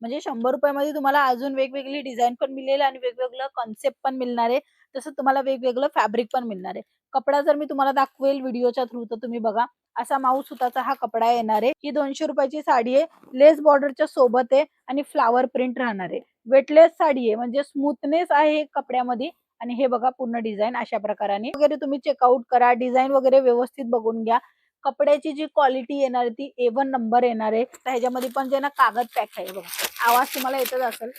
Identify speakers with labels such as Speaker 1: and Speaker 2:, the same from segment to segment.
Speaker 1: म्हणजे ₹100 मध्ये तुम्हाला अजून वेगवेगळी डिझाइन पण मिळेल आणि वेगवेगळं कन्सेप्ट पण मिळणार आहे. तसंच तुम्हाला वेगवेगळं फॅब्रिक पण मिळणार आहे. कपडा जर मी तुम्हाला दाखवेल व्हिडिओच्या थ्रू तर तुम्ही बघा. असा माऊ सुताचा हा कपडा येणार आहे. ही ₹200 ची साडी आहे. लेस बॉर्डरच्या सोबत आहे आणि फ्लॉवर प्रिंट राहणार आहे. वेटलेस साडी आहे म्हणजे स्मूथनेस आहे कपड्यामध्ये आणि हे बघा पूर्ण डिझाइन अशा प्रकाराने वगैरे तुम्ही चेकआउट करा. डिझाइन वगैरे व्यवस्थित बघून घ्या. कपड्याची जी क्वालिटी येणार ती A1 नंबर येणार आहे. तर ह्याच्यामध्ये पण जे ना कागद पॅक आहे बघा. आवाज तुम्हाला येतच असेल.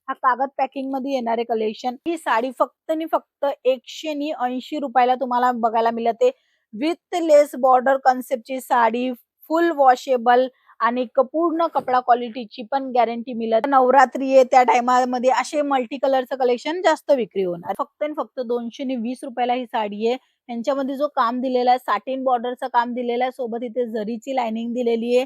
Speaker 1: हा कागद पॅकिंग मध्ये येणारे कलेक्शन. ही साडी फक्त आणि फक्त ₹180 तुम्हाला बघायला मिळते. विथ लेस बॉर्डर कन्सेप्टची साडी, फुल वॉशेबल आणि पूर्ण कपडा क्वालिटीची पण गॅरंटी मिळत. नवरात्री आहे त्या टायमामध्ये असे मल्टी कलरचं कलेक्शन जास्त विक्री होणार. फक्त आणि फक्त ₹220 ही साडी आहे. यांच्यामध्ये जो काम दिलेला आहे साटिन बॉर्डरचं काम दिलेलं आहे. सोबत इथे जरीची लाइनिंग दिलेली आहे.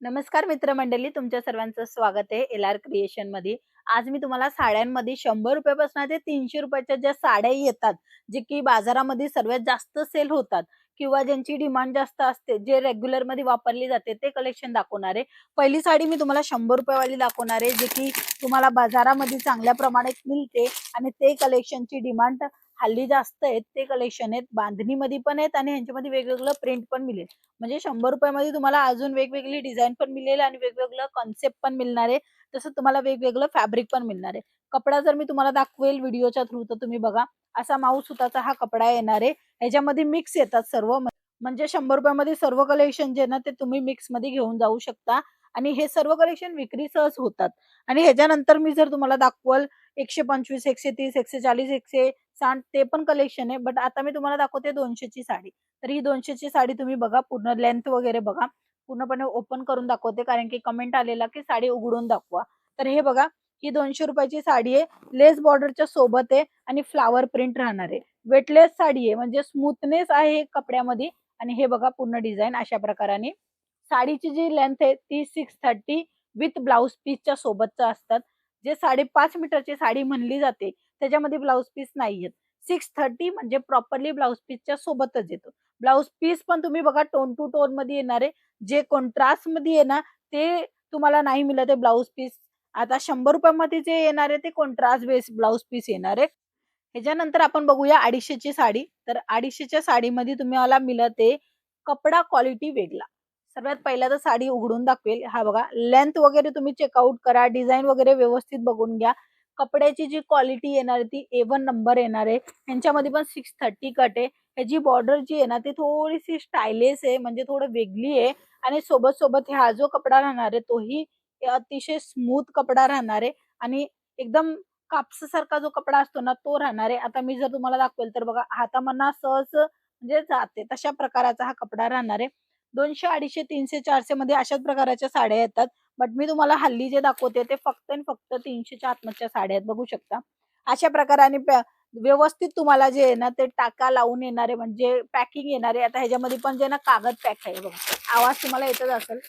Speaker 1: नमस्कार मित्रमंडळी, तुमच्या सर्वांचं स्वागत आहे LR क्रिएशन मध्ये. आज मी तुम्हाला साड्यांमध्ये ₹100 पासून ते ₹300 ज्या साड्या येतात, जे की बाजारामध्ये सर्वात जास्त सेल होतात किंवा ज्यांची डिमांड जास्त असते, जे रेग्युलर मध्ये वापरली जाते ते कलेक्शन दाखवणार आहे. पहिली साडी मी तुम्हाला ₹100 वाली दाखवणार आहे, जे की तुम्हाला बाजारामध्ये चांगल्या प्रमाणात मिळते आणि ते कलेक्शनची डिमांड हल्ली जास्त आहेत. ते कलेक्शन आहेत बांधणीमध्ये पण आहेत आणि ह्यांच्यामध्ये वेगवेगळं प्रिंट पण मिळेल. म्हणजे ₹100 मध्ये तुम्हाला अजून वेगवेगळी डिझाइन पण मिळेल आणि वेगवेगळं कन्सेप्ट पण मिळणार आहे. तसंच तुम्हाला वेगवेगळं फॅब्रिक पण मिळणार आहे. कपडा जर मी तुम्हाला दाखवेल व्हिडिओच्या थ्रू तर तुम्ही बघा. असा माऊ सुताचा हा कपडा येणार आहे. ह्याच्यामध्ये मिक्स येतात सर्व. म्हणजे ₹100 मध्ये सर्व कलेक्शन जे ना ते तुम्ही मिक्स मध्ये घेऊन जाऊ शकता आणि हे सर्व कलेक्शन विक्री सहज होतात. आणि ह्याच्यानंतर मी जर तुम्हाला दाखवल 125, 130, 140, 160 ते पण कलेक्शन आहे. बट आता मी तुम्हाला दाखवते 200 ची साडी. तर ही 200 ची साडी तुम्ही बघा. पूर्ण लेंथ वगैरे बघा. पूर्णपणे ओपन करून दाखवते कारण की कमेंट आलेला की साडी उघडून दाखवा. तर हे बघा, ही ₹200 ची साडी आहे. लेस बॉर्डरच्या सोबत आहे आणि फ्लॉवर प्रिंट राहणार आहे. वेटलेस साडी आहे म्हणजे स्मूथनेस आहे कपड्यामध्ये आणि हे बघा पूर्ण डिझाइन अशा प्रकाराने. साडीची जी लेंथ आहे ती 630 विथ ब्लाउज पीसच्या सोबतचं असतात. जे 5.5 मीटरची साडी म्हणली जाते त्याच्यामध्ये ब्लाउज पीस नाहीयेत. 630 म्हणजे प्रॉपरली ब्लाउज पीसच्या सोबतच येतो. ब्लाउज पीस पण तुम्ही बघा टोन टू टोन मध्ये येणार आहे. जे कॉन्ट्रास्ट मध्ये आहे ना ते तुम्हाला नाही मिळत आहे ब्लाउज पीस. आता ₹100 मध्ये जे येणार आहे ते कॉन्ट्रास्ट बेस ब्लाउज पीस येणार आहे. ह्याच्यानंतर आपण बघूया 250 ची साडी. तर 250 च्या साडीमध्ये तुम्हाला मिळते कपडा क्वालिटी वेगळा. सर्वात पहिला तर साडी उघडून दाखवेल. हा बघा, लेंथ वगैरे तुम्ही चेकआउट करा. डिझाइन वगैरे व्यवस्थित बघून घ्या. कपड्याची जी क्वालिटी येणार ती A1 नंबर येणार आहे. ह्यांच्यामध्ये पण 630 कट आहे. ह्याची बॉर्डर जी आहे ना ती थोडीशी स्टायलिश आहे म्हणजे थोडं वेगळी आहे आणि सोबत हा जो कपडा राहणार आहे तोही अतिशय स्मूथ कपडा राहणार आहे आणि एकदम कापसासारखा जो कपडा असतो ना तो राहणार आहे. आता मी जर तुम्हाला दाखवेल तर बघा, हातामधनं सहज म्हणजे जाते तशा प्रकाराचा हा कपडा राहणार आहे. 200, 250, 300, 400 मध्ये अशाच प्रकाराच्या साड्या येतात. बट मी तुम्हाला हल्ली जे दाखवते ते फक्त आणि फक्त 300च्या आतमधच्या साड्या आहेत, बघू शकता. अशा प्रकाराने व्यवस्थित तुम्हाला जे आहे ना ते टाका लावून येणारे म्हणजे पॅकिंग येणारे. आता ह्याच्यामध्ये पण जे ना कागद पॅक आहे बघा. आवाज तुम्हाला येतच असेल.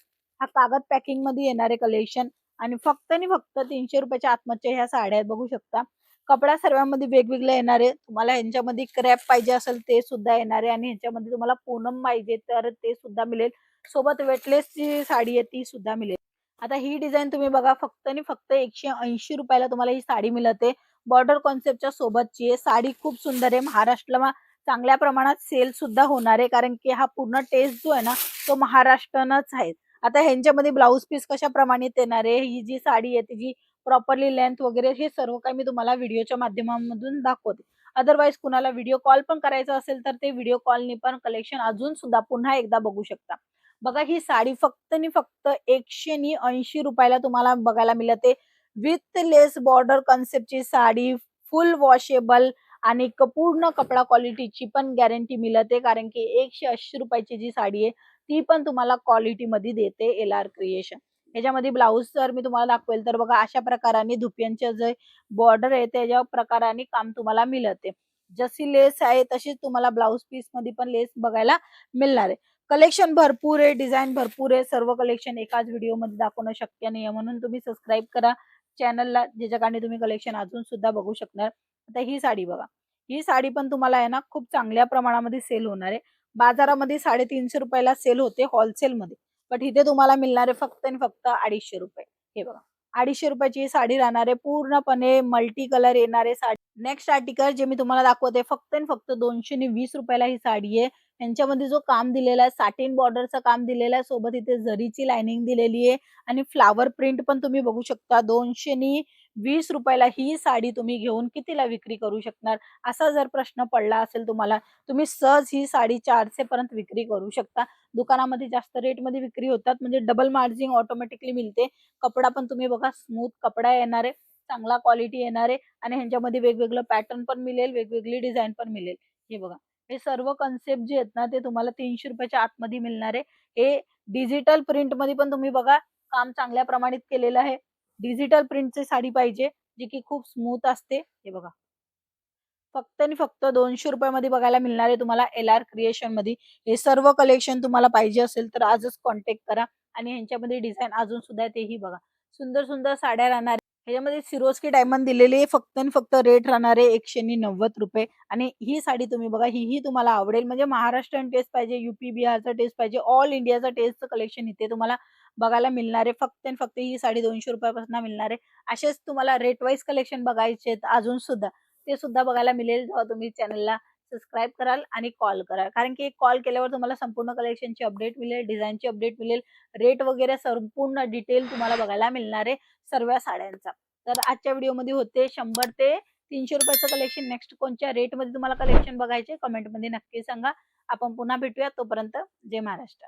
Speaker 1: हा कागद पॅकिंग मध्ये येणारे कलेक्शन आणि फक्त आणि फक्त ₹300 च्या आतमधच्या ह्या साड्या आहेत, बघू शकता. कपडा सर्वांमध्ये वेगवेगळा येणार आहे. तुम्हाला ह्यांच्यामध्ये क्रॅप पाहिजे असेल ते सुद्धा येणार आहे आणि ह्याच्यामध्ये तुम्हाला पूनम पाहिजे तर ते सुद्धा मिळेल. सोबत वेटलेसची साडी आहे ती सुद्धा मिळेल. आता ही डिझाइन तुम्ही बघा. फक्त आणि फक्त ₹180 ला तुम्हाला ही साडी मिळते. बॉर्डर कॉन्सेप्टच्या सोबतची आहे. साडी खूप सुंदर आहे. महाराष्ट्राला चांगल्या प्रमाणात सेल सुद्धा होणार आहे कारण की हा पूर्ण टेस्ट जो आहे ना तो महाराष्ट्रानच आहे. आता ह्यांच्यामध्ये ब्लाउज पीस कशा प्रमाणात येणार आहे, ही जी साडी आहे तिची प्रॉपरली लेंथ वगैरे हे सर्व काही मी तुम्हाला व्हिडिओच्या माध्यमामधून दाखवते. अदरवाईज कुणाला व्हिडिओ कॉल पण करायचा असेल तर ते व्हिडिओ कॉलनी पण कलेक्शन अजून सुद्धा पुन्हा एकदा बघू शकता. बघा, ही साडी फक्त आणि फक्त ₹180 ला तुम्हाला बघायला मिळते. विथ लेस बॉर्डर कन्सेप्टची साडी, फुल वॉशेबल आणि पूर्ण कपडा क्वालिटीची पण गॅरंटी मिळते कारण की ₹180 ची जी साडी आहे ती पण तुम्हाला क्वालिटीमध्ये देते LR क्रिएशन. ह्याच्यामध्ये ब्लाउज जर मी तुम्हाला दाखवेल तर बघा अशा प्रकाराने धुपियांचे जे बॉर्डर आहे त्याच्या प्रकाराने काम तुम्हाला मिळते. जशी लेस आहे तशीच तुम्हाला ब्लाउज पीस मध्ये पण लेस बघायला मिळणार आहे. कलेक्शन भरपूर आहे, डिझाइन भरपूर आहे. सर्व कलेक्शन एकाच व्हिडिओमध्ये दाखवणं शक्य नाही म्हणून तुम्ही सबस्क्राईब करा चॅनलला, ज्याच्या कारणे तुम्ही कलेक्शन अजून सुद्धा बघू शकणार. आता ही साडी बघा. ही साडी पण तुम्हाला आहे ना खूप चांगल्या प्रमाणामध्ये सेल होणार आहे. बाजारामध्ये ₹350 ला सेल होते होलसेलमध्ये. बट इथे तुम्हाला मिळणार आहे फक्त आणि फक्त ₹250. हे बघा, 250 रुपयाची ही साडी राहणार आहे. पूर्णपणे मल्टी कलर येणारे साडी. नेक्स्ट आर्टिकल जे मी तुम्हाला दाखवते फक्त आणि फक्त 220 रुपयाला ही साडी आहे. यांच्यामध्ये जो काम दिलेला आहे सॅटिन बॉर्डरचं काम दिलेलं आहे. सोबत इथे जरीची लाइनिंग दिलेली आहे आणि फ्लॉवर प्रिंट पण तुम्ही बघू शकता. 220 रुपयाला ही साडी तुम्ही घेऊन कितीला विक्री करू शकणार? असा जर प्रश्न पडला असेल तुम्हाला, तुम्ही सहज ही साडी 400 पर्यंत विक्री करू शकता. दुकानामध्ये जास्त रेटमध्ये विक्री होतात म्हणजे डबल मार्जिन ऑटोमॅटिकली मिळते. कपडा पण तुम्ही बघा स्मूथ कपडा येणार आहे, चांगला क्वालिटी येणार आहे आणि ह्यांच्यामध्ये वेगवेगळं पॅटर्न पण मिळेल, वेगवेगळी डिझाइन पण मिळेल. हे बघा, हे सर्व कन्सेप्ट जे आहेत ना, ते तुम्हाला 300 रुपयाच्या आतमध्ये मिळणार आहे. हे डिजिटल प्रिंटमध्ये पण तुम्ही बघा काम चांगल्या प्रमाणात केलेलं आहे. डिजिटल प्रिंटची साडी पाहिजे, जी की खूप स्मूथ असते. हे बघा. फक्त आणि फक्त 200 रुपयामध्ये बघायला मिळणार आहे तुम्हाला एल-आर क्रिएशनमध्ये. हे सर्व कलेक्शन तुम्हाला पाहिजे असेल तर आजच कॉन्टॅक्ट करा आणि ह्यांच्यामध्ये डिझाइन अजून सुद्धा आहे तेही बघा. सुंदर, सुंदर साड्या राहणार आहे. ह्याच्यामध्ये सिरोस्की डायमंड दिलेली आहे. फक्त आणि फक्त रेट राहणार आहे ₹190 आणि ही साडी तुम्ही बघा, हीही तुम्हाला आवडेल. म्हणजे महाराष्ट्रीयन टेस्ट पाहिजे, यूपी, बिहारचा टेस्ट पाहिजे, ऑल इंडियाचा टेस्टचं कलेक्शन इथे तुम्हाला बघायला मिळणार आहे. फक्त आणि फक्त ही साडी ₹200 मिळणार आहे. असेच तुम्हाला रेट वाईज कलेक्शन बघायचे आहेत अजून सुद्धा. ते सुद्धा बघायला मिळेल जेव्हा तुम्ही चॅनलला सबस्क्राईब कराल आणि कॉल कराल. कारण की कॉल केल्यावर तुम्हाला संपूर्ण कलेक्शनची अपडेट मिळेल, डिझाइनची अपडेट मिळेल, रेट वगैरे संपूर्ण डिटेल तुम्हाला बघायला मिळणार आहे सर्व साड्यांचा. तर आजच्या व्हिडिओमध्ये होते 100 ते ₹300 कलेक्शन. नेक्स्ट कोणत्या रेटमध्ये तुम्हाला कलेक्शन बघायचे कमेंटमध्ये नक्की सांगा. आपण पुन्हा भेटूया. तोपर्यंत जय महाराष्ट्र.